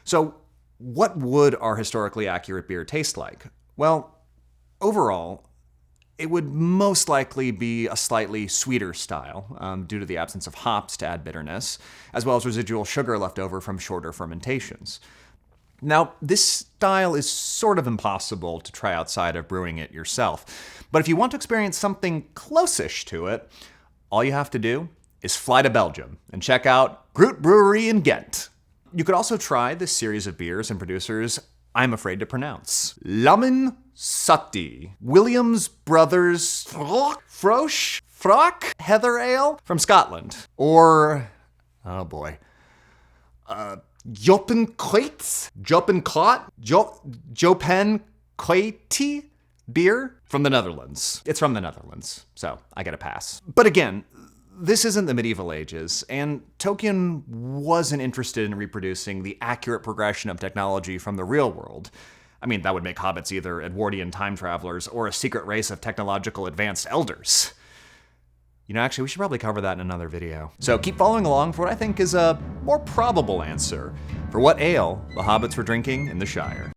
So, what would our historically accurate beer taste like? Well, overall, it would most likely be a slightly sweeter style, due to the absence of hops to add bitterness, as well as residual sugar left over from shorter fermentations. Now, this style is sort of impossible to try outside of brewing it yourself, but if you want to experience something close-ish to it, all you have to do is fly to Belgium and check out Groot Brewery in Ghent. You could also try this series of beers and producers I'm afraid to pronounce. Lammen Sutty, Williams Brothers Froch Heather Ale from Scotland. Or, oh boy, Jopen Kweiti beer from the Netherlands. It's from the Netherlands, so I get a pass. But again, this isn't the medieval ages, and Tolkien wasn't interested in reproducing the accurate progression of technology from the real world. I mean, that would make hobbits either Edwardian time travelers or a secret race of technological advanced elders. You know, actually, we should probably cover that in another video. So keep following along for what I think is a more probable answer for what ale the hobbits were drinking in the Shire.